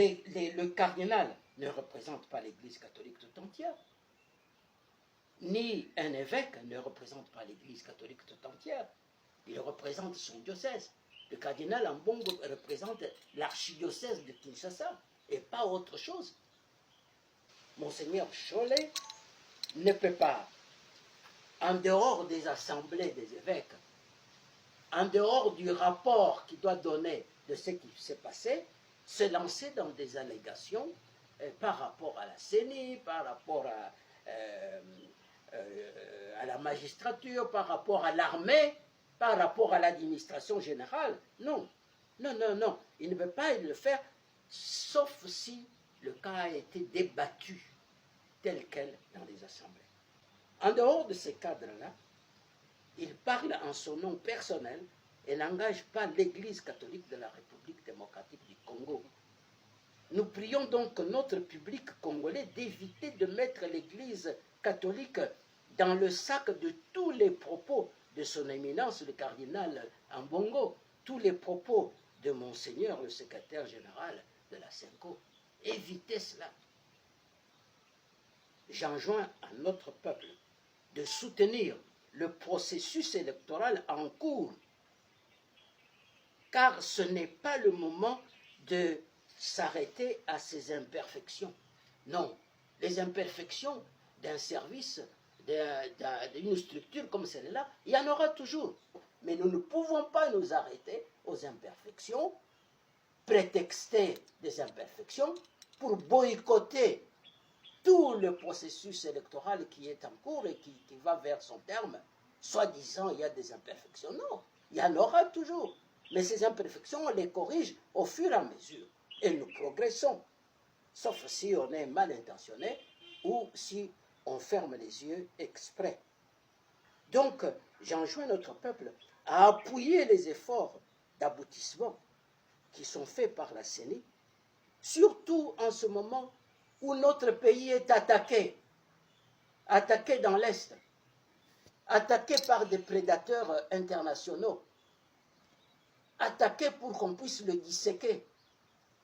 le cardinal ne représente pas l'Église catholique tout entière, ni un évêque ne représente pas l'Église catholique tout entière. Il représente son diocèse. Le cardinal Ambongo représente l'archidiocèse de Kinshasa et pas autre chose. Monseigneur Cholet ne peut pas, en dehors des assemblées des évêques, en dehors du rapport qu'il doit donner de ce qui s'est passé, se lancer dans des allégations par rapport à la CENI, par rapport à la magistrature, par rapport à l'armée, par rapport à l'administration générale. Non, non, non, non. Il ne peut pas le faire, sauf si le cas a été débattu tel quel dans les assemblées. En dehors de ces cadres-là, il parle en son nom personnel et n'engage pas l'Église catholique de la République démocratique du Congo. Nous prions donc notre public congolais d'éviter de mettre l'Église catholique dans le sac de tous les propos de son éminence, le cardinal Ambongo, tous les propos de Monseigneur, le secrétaire général de la CENCO. Évitez cela. J'enjoins à notre peuple de soutenir le processus électoral en cours, car ce n'est pas le moment de s'arrêter à ces imperfections. Non, les imperfections d'un service, d'une structure comme celle-là, il y en aura toujours. Mais nous ne pouvons pas nous arrêter aux imperfections, prétexter des imperfections pour boycotter tout le processus électoral qui est en cours et qui va vers son terme, soi-disant il y a des imperfections. Non, il y en aura toujours. Mais ces imperfections, on les corrige au fur et à mesure. Et nous progressons. Sauf si on est mal intentionné ou si on ferme les yeux exprès. Donc, j'enjoins notre peuple à appuyer les efforts d'aboutissement qui sont faits par la CENI, surtout en ce moment où notre pays est attaqué dans l'Est, attaqué par des prédateurs internationaux, attaqué pour qu'on puisse le disséquer.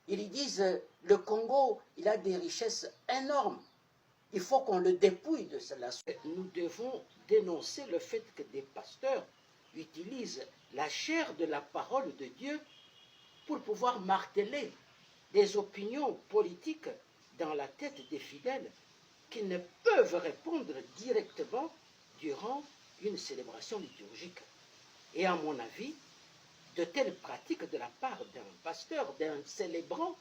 Ils disent, le Congo, il a des richesses énormes. Il faut qu'on le dépouille de cela. Nous devons dénoncer le fait que des pasteurs utilisent la chair de la parole de Dieu pour pouvoir marteler des opinions politiques dans la tête des fidèles qui ne peuvent répondre directement durant une célébration liturgique. Et à mon avis, de telles pratiques de la part d'un pasteur, d'un célébrant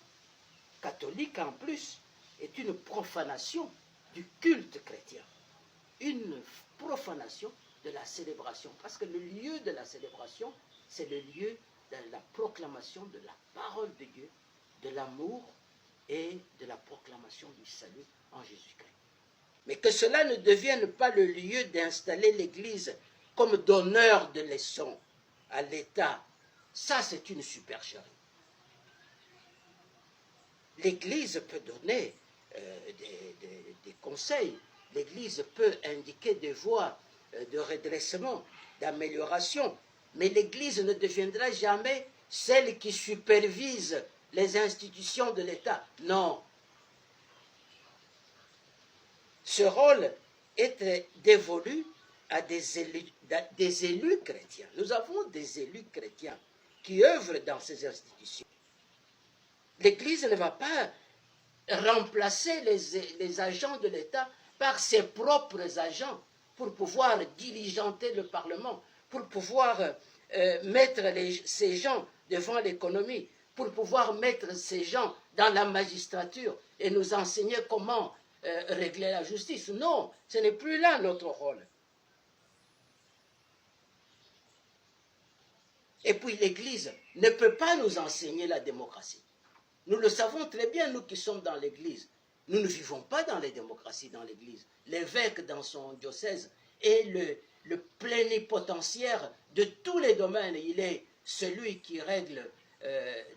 catholique en plus, est une profanation du culte chrétien, une profanation de la célébration, parce que le lieu de la célébration, c'est le lieu de la proclamation de la parole de Dieu, de l'amour et de la proclamation du salut en Jésus-Christ. Mais que cela ne devienne pas le lieu d'installer l'Église comme donneur de leçons à l'État, ça c'est une supercherie. L'Église peut donner des conseils, l'Église peut indiquer des voies de redressement, d'amélioration, mais l'Église ne deviendra jamais celle qui supervise les institutions de l'État. Non. Ce rôle est dévolu à des élus chrétiens. Nous avons des élus chrétiens qui œuvrent dans ces institutions. L'Église ne va pas remplacer les agents de l'État par ses propres agents pour pouvoir diligenter le Parlement, pour pouvoir mettre ces gens devant l'économie, pour pouvoir mettre ces gens dans la magistrature et nous enseigner comment régler la justice. Non, ce n'est plus là notre rôle. Et puis l'Église ne peut pas nous enseigner la démocratie. Nous le savons très bien, nous qui sommes dans l'Église. Nous ne vivons pas dans les démocraties dans l'Église. L'évêque dans son diocèse est le plénipotentiaire de tous les domaines. Il est celui qui règle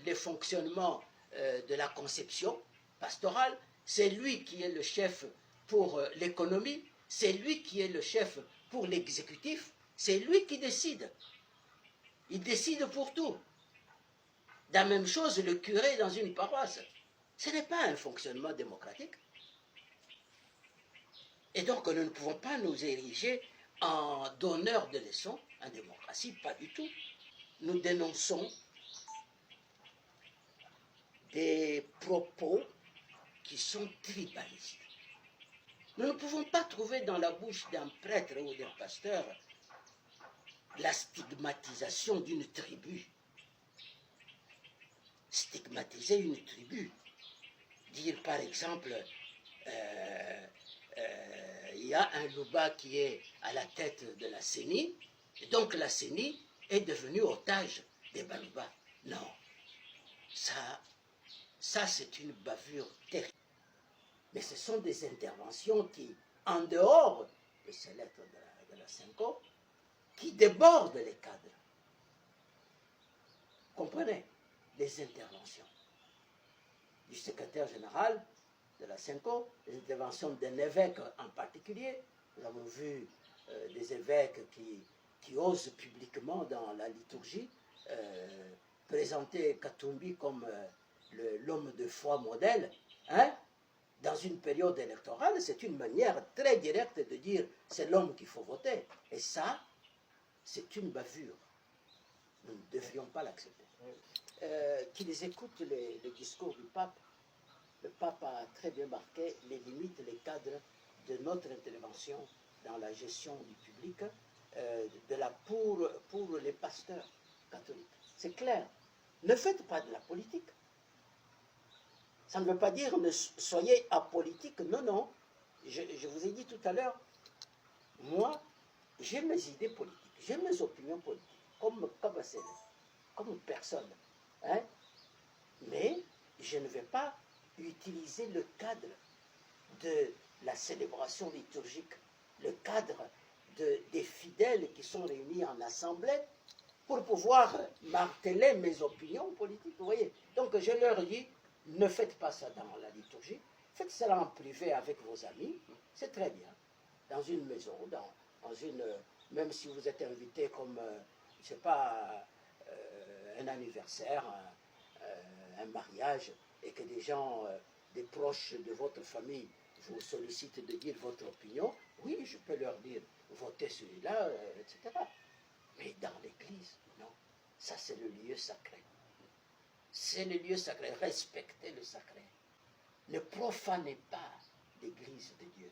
les fonctionnements de la conception pastorale. C'est lui qui est le chef pour l'économie. C'est lui qui est le chef pour l'exécutif. C'est lui qui décide. Il décide pour tout. La même chose, le curé dans une paroisse. Ce n'est pas un fonctionnement démocratique. Et donc, nous ne pouvons pas nous ériger en donneurs de leçons en démocratie, pas du tout. Nous dénonçons des propos qui sont tribalistes. Nous ne pouvons pas trouver dans la bouche d'un prêtre ou d'un pasteur la stigmatisation d'une tribu. Stigmatiser une tribu. Dire par exemple, il y a un Louba qui est à la tête de la CENI, et donc la CENI est devenue otage des Balouba. Non, ça c'est une bavure terrible. Mais ce sont des interventions qui, en dehors de ces lettres de la Cinco, qui débordent les cadres. Comprenez? Les interventions du secrétaire général de la Cinco, les interventions d'un évêque en particulier. Nous avons vu des évêques qui osent publiquement dans la liturgie présenter Katumbi comme l'homme de foi modèle. Hein? Dans une période électorale, c'est une manière très directe de dire c'est l'homme qu'il faut voter. Et ça, c'est une bavure. Nous ne devrions pas l'accepter. Qu'ils écoutent le discours du pape. Le pape a très bien marqué les limites, les cadres de notre intervention dans la gestion du public pour les pasteurs catholiques. C'est clair. Ne faites pas de la politique. Ça ne veut pas dire ne soyez apolitique. Non, non. Je vous ai dit tout à l'heure, moi, j'ai mes idées politiques, j'ai mes opinions politiques, comme personne. Hein? Mais je ne vais pas utiliser le cadre de la célébration liturgique, le cadre des fidèles qui sont réunis en assemblée pour pouvoir marteler mes opinions politiques. Vous voyez? Donc je leur dis, ne faites pas ça dans la liturgie, faites cela en privé avec vos amis, c'est très bien. Dans une maison, dans une, même si vous êtes invité comme, je ne sais pas, un anniversaire, un mariage, et que des gens, des proches de votre famille vous sollicitent de dire votre opinion, oui, je peux leur dire, votez celui-là, etc. Mais dans l'église, non. Ça, c'est le lieu sacré. C'est le lieu sacré. Respectez le sacré. Ne profanez pas l'église de Dieu.